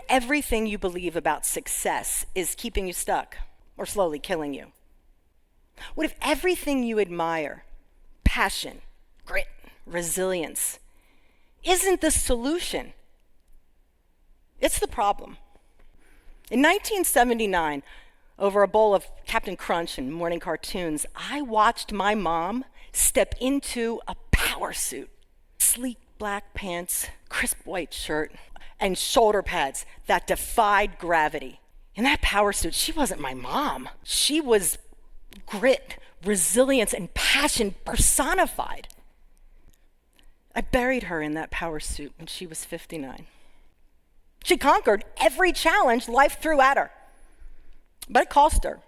everything you believe about success is keeping you stuck or slowly killing you? What if everything you admire, passion, grit, resilience, isn't the solution? It's the problem. In 1979, over a bowl of Captain Crunch and morning cartoons, I watched my mom step into a power suit. Sleek black pants, crisp white shirt, and shoulder pads that defied gravity. In that power suit, she wasn't my mom. She was grit, resilience, and passion personified. I buried her in that power suit when she was 59. She conquered every challenge life threw at her. But it cost her,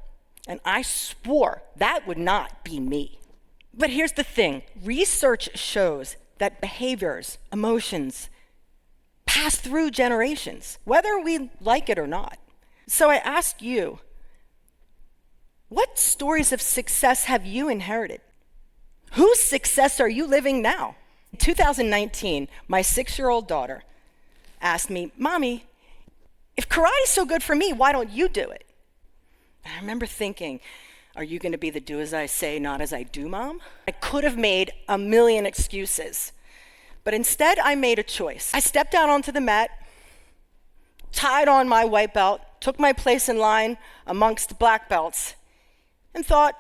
and I swore that would not be me. But here's the thing. Research shows that behaviors, emotions, pass through generations, whether we like it or not. So I ask you, what stories of success have you inherited? Whose success are you living now? In 2019, my 6-year-old daughter asked me, "Mommy, if karate is so good for me, why don't you do it?" And I remember thinking, are you going to be the do as I say, not as I do, Mom? I could have made a million excuses, but instead I made a choice. I stepped out onto the mat, tied on my white belt, took my place in line amongst black belts, and thought,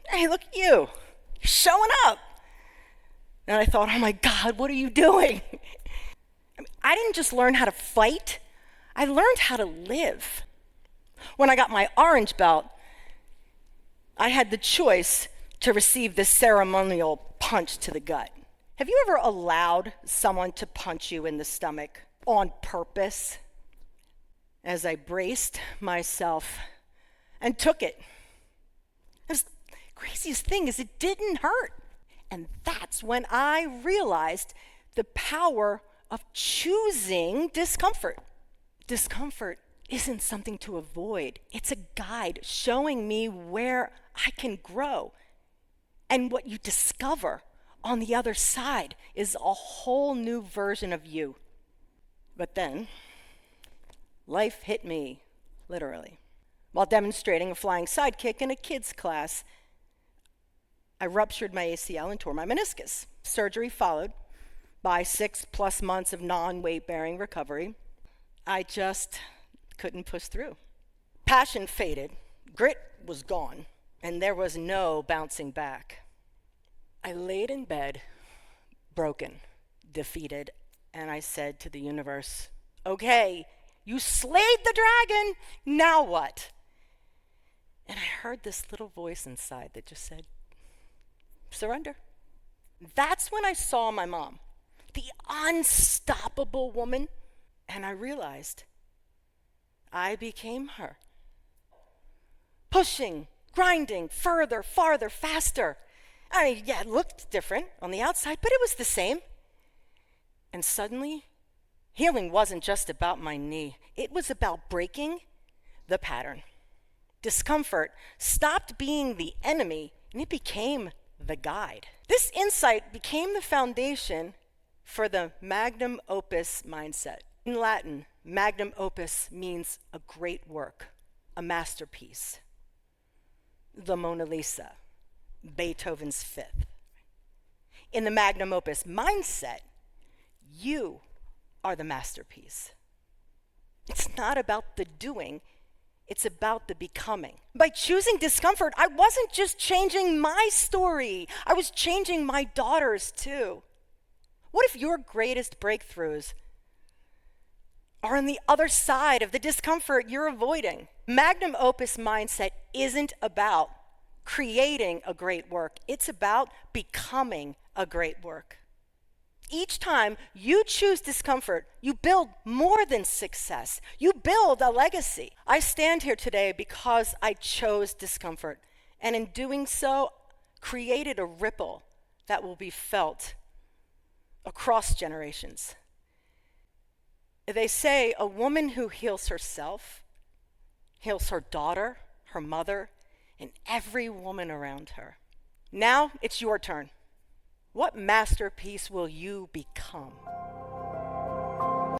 hey, look at you, you're showing up. And I thought, oh my God, what are you doing? I didn't just learn how to fight, I learned how to live. When I got my orange belt, I had the choice to receive this ceremonial punch to the gut. Have you ever allowed someone to punch you in the stomach on purpose? As I braced myself and took it. The craziest thing is it didn't hurt. And that's when I realized the power of choosing discomfort. Discomfort isn't something to avoid. It's a guide showing me where I can grow. And what you discover on the other side is a whole new version of you. But then, life hit me, literally. While demonstrating a flying sidekick in a kids' class, I ruptured my ACL and tore my meniscus. Surgery followed by 6+ months of non-weight-bearing recovery. I just couldn't push through. Passion faded, grit was gone, and there was no bouncing back. I laid in bed, broken, defeated, and I said to the universe, okay, you slayed the dragon, now what? And I heard this little voice inside that just said, surrender. That's when I saw my mom, the unstoppable woman, and I realized I became her. Pushing, grinding, further, farther, faster. I mean, yeah, it looked different on the outside, but it was the same. And suddenly, healing wasn't just about my knee. It was about breaking the pattern. Discomfort stopped being the enemy, and it became the guide. This insight became the foundation for the magnum opus mindset. In Latin, magnum opus means a great work, a masterpiece. The Mona Lisa, Beethoven's Fifth. In the magnum opus mindset, you are the masterpiece. It's not about the doing, it's about the becoming. By choosing discomfort, I wasn't just changing my story, I was changing my daughter's too. What if your greatest breakthroughs are on the other side of the discomfort you're avoiding? Magnum opus mindset isn't about creating a great work, it's about becoming a great work. Each time you choose discomfort, you build more than success. You build a legacy. I stand here today because I chose discomfort, and in doing so, created a ripple that will be felt across generations. They say a woman who heals herself heals her daughter, her mother, and every woman around her. Now it's your turn. What masterpiece will you become?